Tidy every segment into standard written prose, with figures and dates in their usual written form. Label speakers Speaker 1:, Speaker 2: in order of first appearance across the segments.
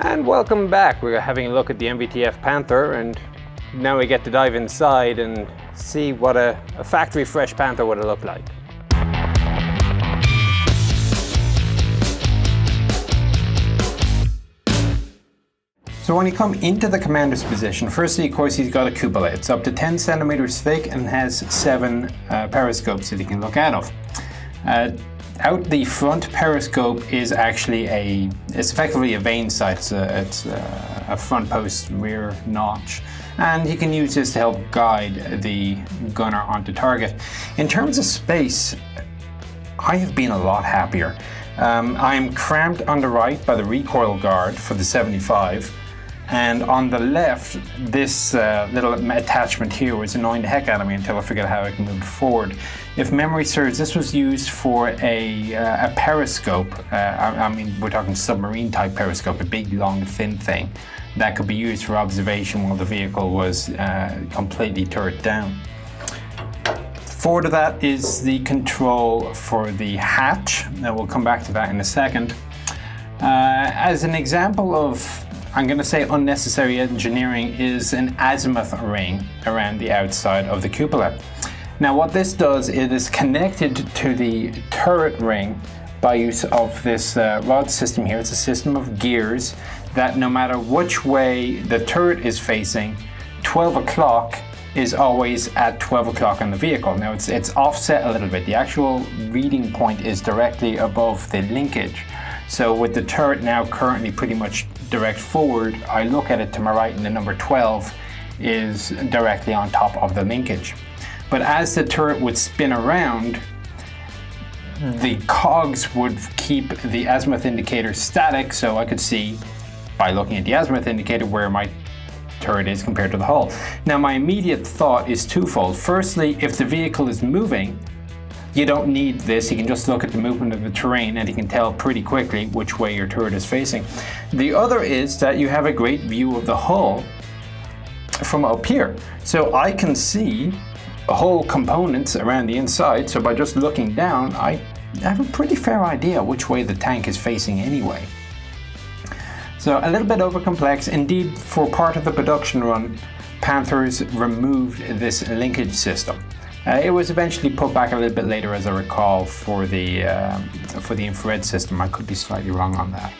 Speaker 1: And welcome back. We're having a look at the MVTF Panther, and now we get to dive inside and see what a factory fresh Panther would have looked like. So when you come into the commander's position, firstly, of course, he's got a cupola. It's up to 10 centimeters thick and has 7 periscopes that he can look out of. Out the front periscope is actually it's effectively a vane sight. It's a front post rear notch, and you can use this to help guide the gunner onto target. In terms of space, I have been a lot happier. I'm cramped on the right by the recoil guard for the 75. And on the left, this little attachment here was annoying the heck out of me until I figured out how I can move it forward. If memory serves, this was used for a periscope. I mean, we're talking submarine type periscope, a big, long, thin thing that could be used for observation while the vehicle was completely turret down. Forward of that is the control for the hatch. Now we'll come back to that in a second. As an example of, I'm going to say, unnecessary engineering, is an azimuth ring around the outside of the cupola. Now what this does, it is connected to the turret ring by use of this rod system here. It's a system of gears that no matter which way the turret is facing, 12 o'clock is always at 12 o'clock on the vehicle. Now it's offset a little bit. The actual reading point is directly above the linkage. So with the turret now currently pretty much direct forward, I look at it to my right and the number 12 is directly on top of the linkage. But as the turret would spin around, the cogs would keep the azimuth indicator static, so I could see by looking at the azimuth indicator where my turret is compared to the hull. Now my immediate thought is twofold. Firstly, if the vehicle is moving, you don't need this. You can just look at the movement of the terrain and you can tell pretty quickly which way your turret is facing. The other is that you have a great view of the hull from up here. So I can see hull components around the inside. So by just looking down, I have a pretty fair idea which way the tank is facing anyway. So a little bit over complex. Indeed, for part of the production run, Panthers removed this linkage system. It was eventually put back a little bit later, as I recall, for the infrared system. I could be slightly wrong on that.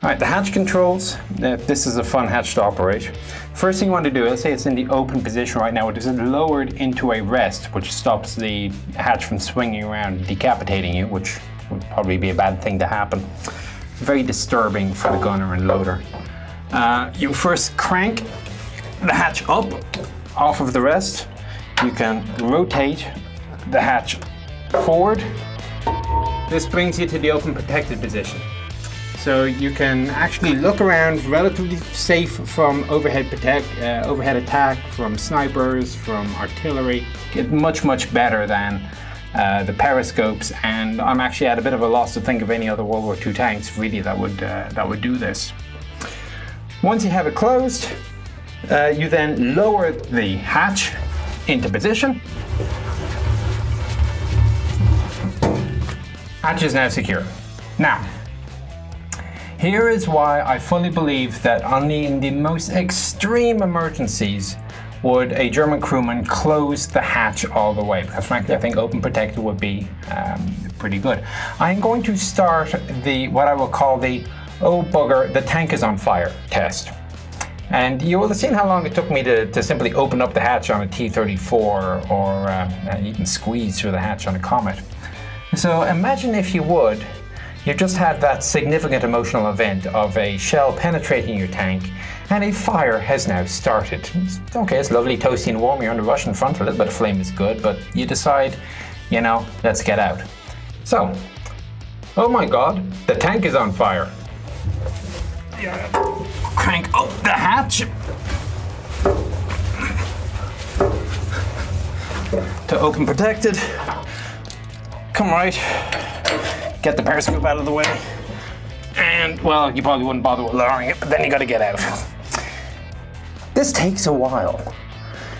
Speaker 1: All right, the hatch controls. This is a fun hatch to operate. First thing you want to do, let's say it's in the open position right now, it is lowered into a rest, which stops the hatch from swinging around and decapitating you, which would probably be a bad thing to happen. Very disturbing for the gunner and loader. You first crank the hatch up off of the rest. You can rotate the hatch forward. This brings you to the open protected position. So you can actually look around, relatively safe from overhead attack, from snipers, from artillery. Get much better than the periscopes, and I'm actually at a bit of a loss to think of any other World War II tanks really that would do this. Once you have it closed, you then lower the hatch into position. Hatch is now secure. Now, here is why I fully believe that only in the most extreme emergencies would a German crewman close the hatch all the way, because frankly I think open protected would be pretty good. I'm going to start what I will call the "oh bugger, the tank is on fire" test. And you will have seen how long it took me to simply open up the hatch on a T-34 or even squeeze through the hatch on a Comet. So imagine, if you would, you just had that significant emotional event of a shell penetrating your tank and a fire has now started. Okay, it's lovely, toasty and warm, you're on the Russian front, a little bit of flame is good, but you decide, let's get out. So, oh my God, the tank is on fire. Crank up the hatch to open protected. Come right, get the periscope out of the way, and well, you probably wouldn't bother with lowering it, but then you got to get out. This takes a while.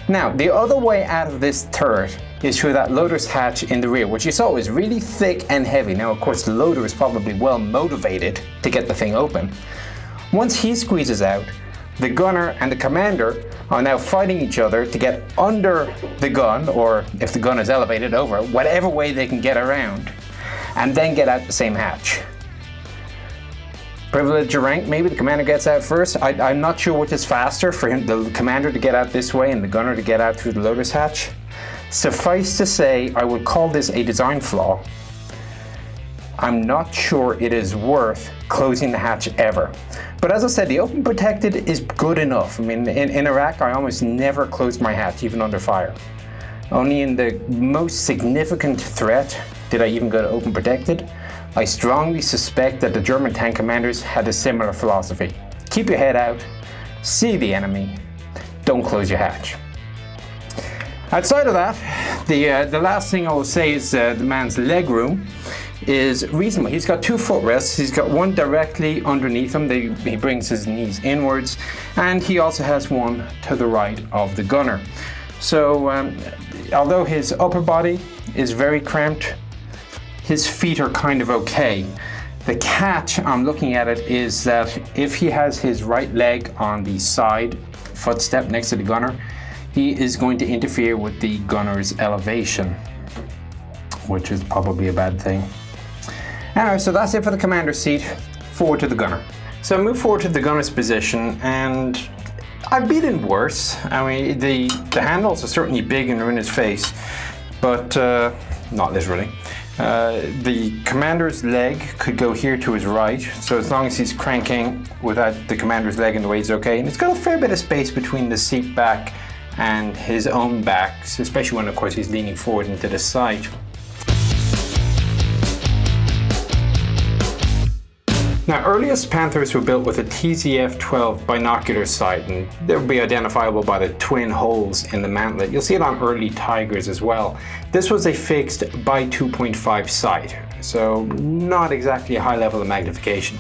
Speaker 1: Now, the other way out of this turret is through that loader's hatch in the rear, which you saw was really thick and heavy. Now, of course, the loader is probably well motivated to get the thing open. Once he squeezes out, the gunner and the commander are now fighting each other to get under the gun, or if the gun is elevated over, whatever way they can get around, and then get out the same hatch. Privilege of rank, maybe the commander gets out first. I'm not sure which is faster, for him, the commander to get out this way and the gunner to get out through the loader's hatch. Suffice to say, I would call this a design flaw. I'm not sure it is worth closing the hatch ever. But as I said, the open protected is good enough. I mean, in Iraq, I almost never closed my hatch, even under fire. Only in the most significant threat did I even go to open protected. I strongly suspect that the German tank commanders had a similar philosophy. Keep your head out, see the enemy, don't close your hatch. Outside of that, the last thing I will say is the man's leg room is reasonable. He's got 2 footrests. He's got one directly underneath him. He brings his knees inwards, and he also has one to the right of the gunner. So although his upper body is very cramped, his feet are kind of okay. The catch, I'm looking at it, is that if he has his right leg on the side footstep next to the gunner, he is going to interfere with the gunner's elevation, which is probably a bad thing. Anyway, so that's it for the commander's seat. Forward to the gunner. So I move forward to the gunner's position, and I've been in worse. I mean, the handles are certainly big and are in his face, but not literally. The commander's leg could go here to his right, so as long as he's cranking without the commander's leg in the way, he's okay. And it's got a fair bit of space between the seat back and his own back, especially when, of course, he's leaning forward into the side. Now, earliest Panthers were built with a TZF-12 binocular sight, and they'll be identifiable by the twin holes in the mantlet. You'll see it on early Tigers as well. This was a fixed by 2.5 sight, so not exactly a high level of magnification.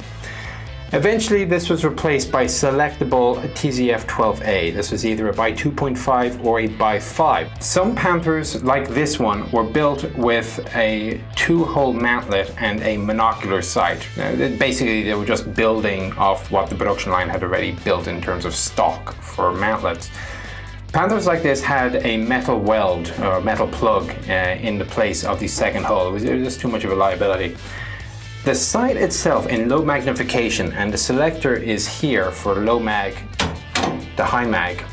Speaker 1: Eventually, this was replaced by selectable TZF-12A. This was either a by 2.5 or a by 5. Some Panthers, like this one, were built with a 2-hole mantlet and a monocular sight. Basically, they were just building off what the production line had already built in terms of stock for mantlets. Panthers like this had a metal weld or metal plug in the place of the second hole. It was just too much of a liability. The sight itself in low magnification, and the selector is here for low mag to high mag.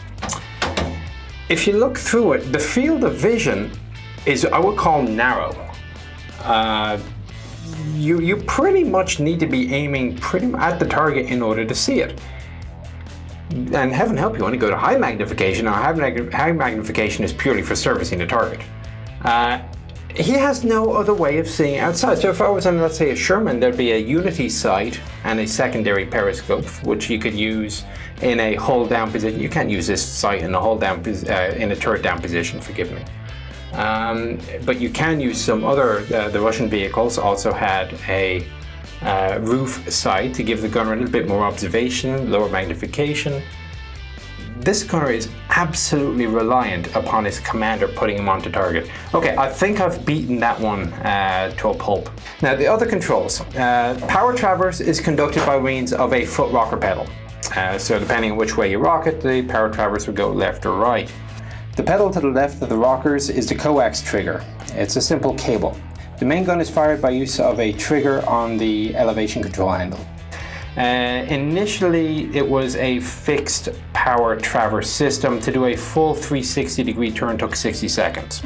Speaker 1: If you look through it, the field of vision is, I would call, narrow. You pretty much need to be aiming at the target in order to see it. And heaven help you, when you go to high magnification. Now, high magnification is purely for servicing the target. He has no other way of seeing outside. So if I was on, let's say, a Sherman, there'd be a unity sight and a secondary periscope, which you could use in a hold down position. You can't use this sight in a hold down, in a turret down position, forgive me. But you can use some other, the Russian vehicles also had a roof sight to give the gunner a little bit more observation, lower magnification. This gunner is absolutely reliant upon his commander putting him onto target. Okay, I think I've beaten that one to a pulp. Now, the other controls. Power traverse is conducted by means of a foot rocker pedal. So depending on which way you rock it, the power traverse will go left or right. The pedal to the left of the rockers is the coax trigger. It's a simple cable. The main gun is fired by use of a trigger on the elevation control handle. Initially, it was a fixed power traverse system. To do a full 360-degree turn took 60 seconds.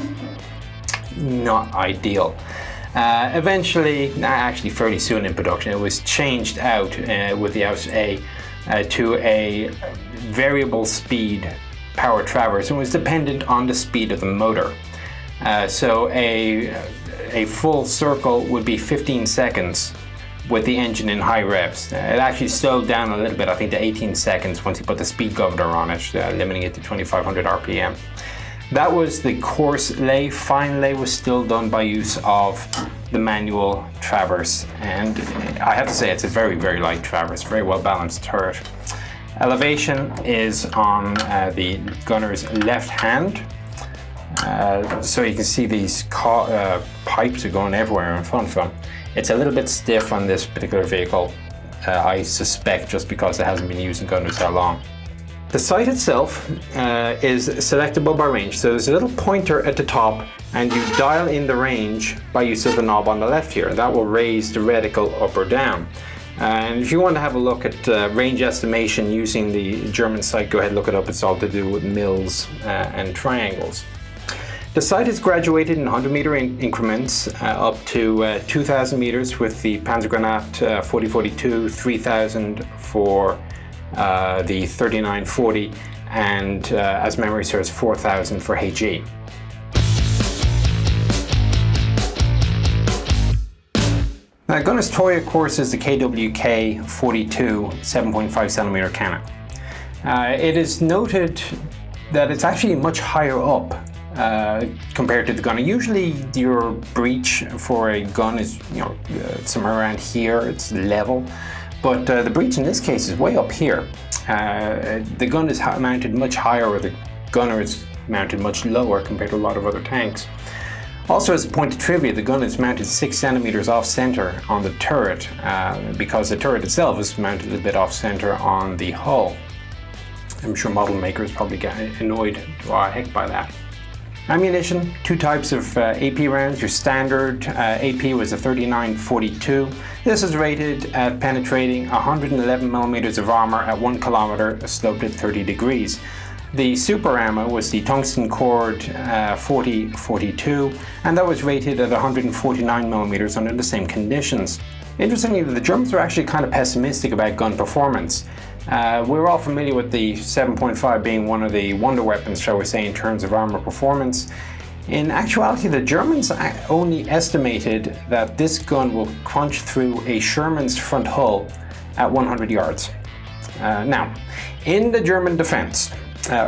Speaker 1: Not ideal. Eventually, actually fairly soon in production, it was changed out with the to a variable speed power traverse, and was dependent on the speed of the motor. So a full circle would be 15 seconds with the engine in high revs. It actually slowed down a little bit, I think, to 18 seconds once you put the speed governor on it, limiting it to 2500 RPM. That was the coarse lay. Fine lay was still done by use of the manual traverse, and I have to say it's a very, very light traverse, very well balanced turret. Elevation is on the gunner's left hand. So you can see these pipes are going everywhere in front of them. It's a little bit stiff on this particular vehicle, I suspect just because it hasn't been used in gunners that long. The sight itself is selectable by range. So there's a little pointer at the top and you dial in the range by use of the knob on the left here. That will raise the reticle up or down. And if you want to have a look at range estimation using the German site, go ahead and look it up. It's all to do with mils and triangles. The sight is graduated in 100-meter increments up to 2,000 meters with the Panzergranat 4042, 3,000 for the 3940, and as memory serves, 4,000 for HE. Now, gunner's toy, of course, is the KWK 42 7.5 centimeter cannon. It is noted that it's actually much higher up compared to the gunner. Usually your breech for a gun is somewhere around here, it's level, but the breech in this case is way up here. The gun is mounted much higher, or the gunner is mounted much lower compared to a lot of other tanks. Also, as a point of trivia, the gun is mounted 6 centimeters off center on the turret because the turret itself is mounted a little bit off center on the hull. I'm sure model makers probably get annoyed to heck by that. Ammunition, 2 types of AP rounds. Your standard AP was a 3942. This is rated at penetrating 111 millimeters of armor at 1 kilometer, sloped at 30 degrees. The super ammo was the tungsten cord 4042, and that was rated at 149 millimeters under the same conditions. Interestingly, the Germans were actually kind of pessimistic about gun performance. We're all familiar with the 7.5 being one of the wonder weapons, shall we say, in terms of armor performance. In actuality, the Germans only estimated that this gun will crunch through a Sherman's front hull at 100 yards. Now, in the German defense,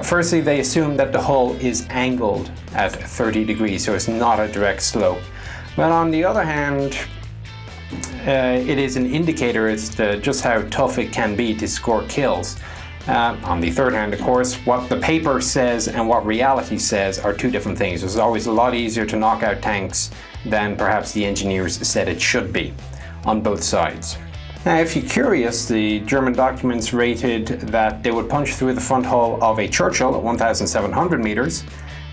Speaker 1: firstly, they assume that the hull is angled at 30 degrees, so it's not a direct slope. But on the other hand, it is an indicator as to just how tough it can be to score kills. On the third hand, of course, what the paper says and what reality says are two different things. It's always a lot easier to knock out tanks than perhaps the engineers said it should be, on both sides. Now, if you're curious, the German documents rated that they would punch through the front hull of a Churchill at 1,700 meters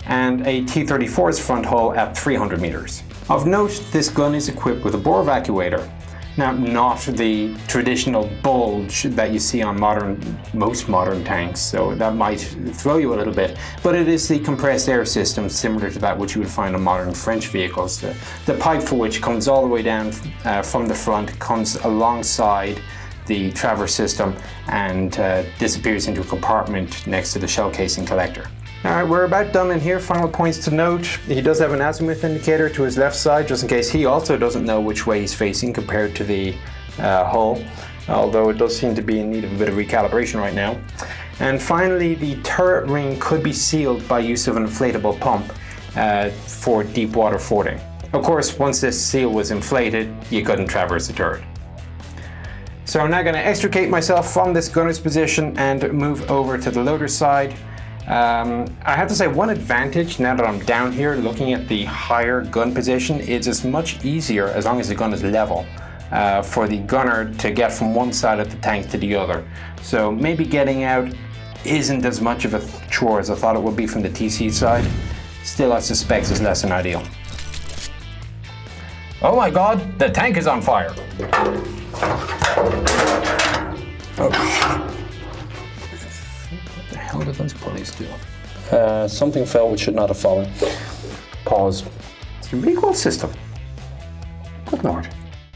Speaker 1: and a T-34's front hull at 300 meters. Of note, this gun is equipped with a bore evacuator. Now, not the traditional bulge that you see on most modern tanks, so that might throw you a little bit, but it is the compressed air system similar to that which you would find on modern French vehicles. The pipe for which comes all the way down from the front, comes alongside the traverse system and disappears into a compartment next to the shell casing collector. Alright, we're about done in here. Final points to note. He does have an azimuth indicator to his left side, just in case he also doesn't know which way he's facing compared to the hull, although it does seem to be in need of a bit of recalibration right now. And finally, the turret ring could be sealed by use of an inflatable pump for deep water fording. Of course, once this seal was inflated, you couldn't traverse the turret. So I'm now going to extricate myself from this gunner's position and move over to the loader side. I have to say, one advantage now that I'm down here looking at the higher gun position is it's much easier, as long as the gun is level, for the gunner to get from one side of the tank to the other. So maybe getting out isn't as much of a chore as I thought it would be from the TC side. Still, I suspect it's less than ideal. Oh my god, the tank is on fire! Oh. What the hell did those pulleys do? Something fell which should not have fallen. Pause. It's a recoil system. Good lord.